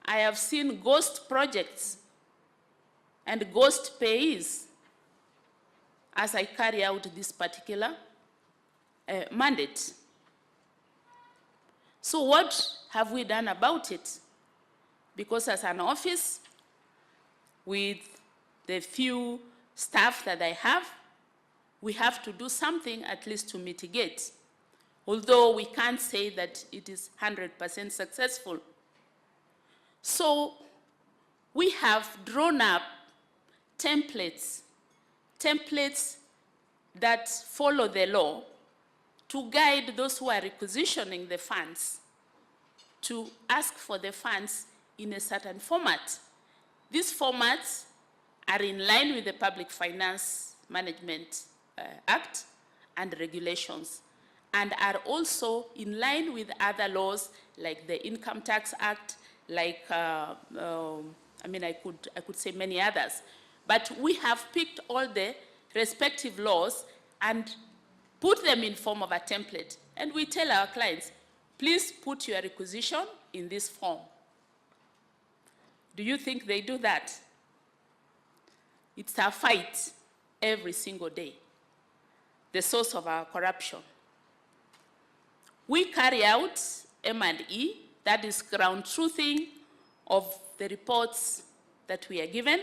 I have seen ghost projects and ghost payees as I carry out this particular mandate. So what have we done about it? Because as an office, with the few staff that I have, we have to do something at least to mitigate, although we can't say that it is 100% successful. So we have drawn up templates that follow the law to guide those who are requisitioning the funds to ask for the funds in a certain format. These formats are in line with the Public Finance Management Act and regulations, and are also in line with other laws like the Income Tax Act, like, I could say many others. But we have picked all the respective laws and put them in form of a template. And we tell our clients, please put your requisition in this form. Do you think they do that? It's a fight every single day, the source of our corruption. We carry out M&E, that is ground truthing of the reports that we are given.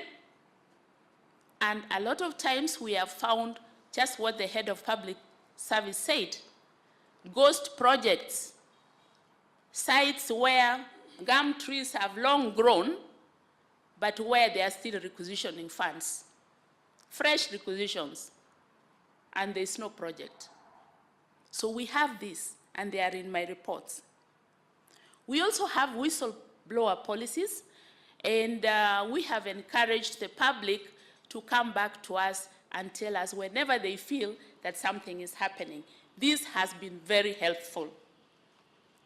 And a lot of times we have found just what the head of public service said: ghost projects, sites where gum trees have long grown, but where they are still requisitioning funds, fresh requisitions, and there's no project. So we have this, and they are in my reports. We also have whistleblower policies, and we have encouraged the public to come back to us and tell us whenever they feel that something is happening. This has been very helpful,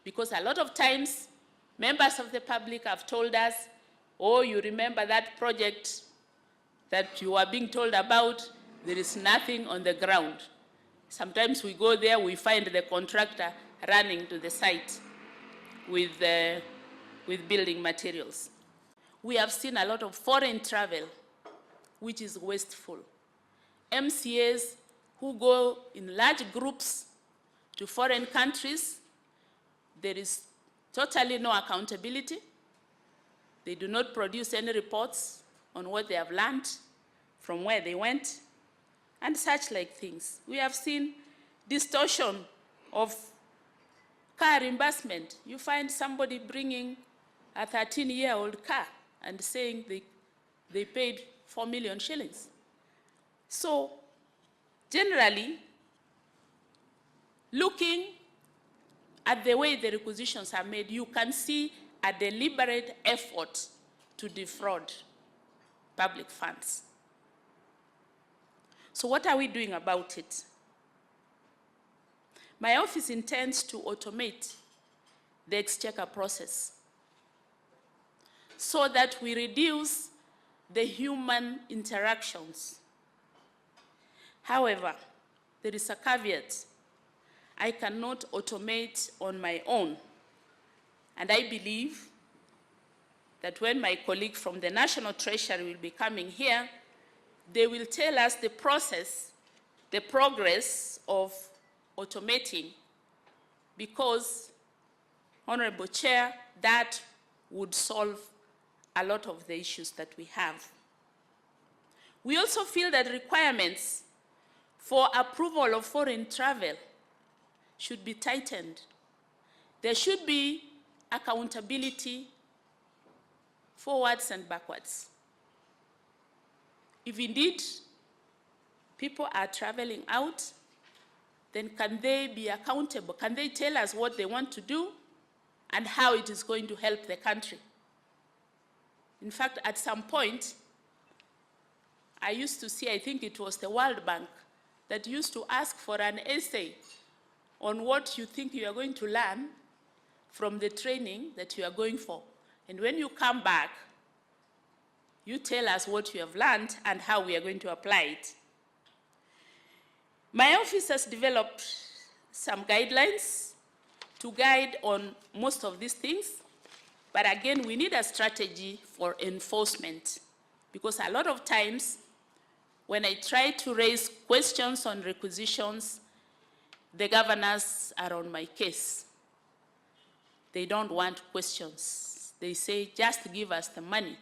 because a lot of times members of the public have told us, oh, you remember that project that you are being told about? There is nothing on the ground. Sometimes we go there, we find the contractor running to the site with building materials. We have seen a lot of foreign travel, which is wasteful. MCAs who go in large groups to foreign countries, there is totally no accountability. They do not produce any reports on what they have learned from where they went, and such like things. We have seen distortion of car reimbursement. You find somebody bringing a 13-year-old car and saying they paid 4 million shillings. So generally, looking at the way the requisitions are made, you can see a deliberate effort to defraud public funds. So what are we doing about it? My office intends to automate the exchequer process so that we reduce the human interactions. However, there is a caveat. I cannot automate on my own. And I believe that when my colleague from the National Treasury will be coming here, they will tell us the process, the progress of automating, because, Honorable Chair, that would solve a lot of the issues that we have. We also feel that requirements for approval of foreign travel should be tightened. There should be accountability forwards and backwards. If indeed people are traveling out, then can they be accountable? Can they tell us what they want to do and how it is going to help the country? In fact, at some point, I used to see, I think it was the World Bank, that used to ask for an essay on what you think you are going to learn from the training that you are going for. And when you come back, you tell us what you have learned and how we are going to apply it. My office has developed some guidelines to guide on most of these things. But again, we need a strategy for enforcement, because a lot of times when I try to raise questions on requisitions, the governors are on my case. They don't want questions. They say, just give us the money.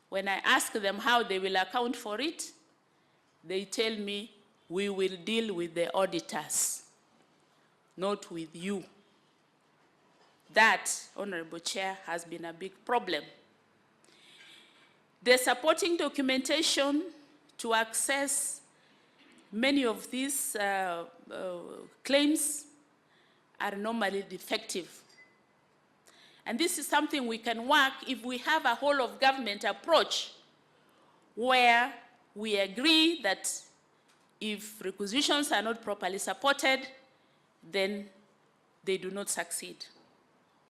When I ask them how they will account for it, they tell me, we will deal with the auditors, not with you. That, Honorable Chair, has been a big problem. The supporting documentation to access many of these claims are normally defective. And this is something we can work if we have a whole of government approach where we agree that if requisitions are not properly supported, then they do not succeed.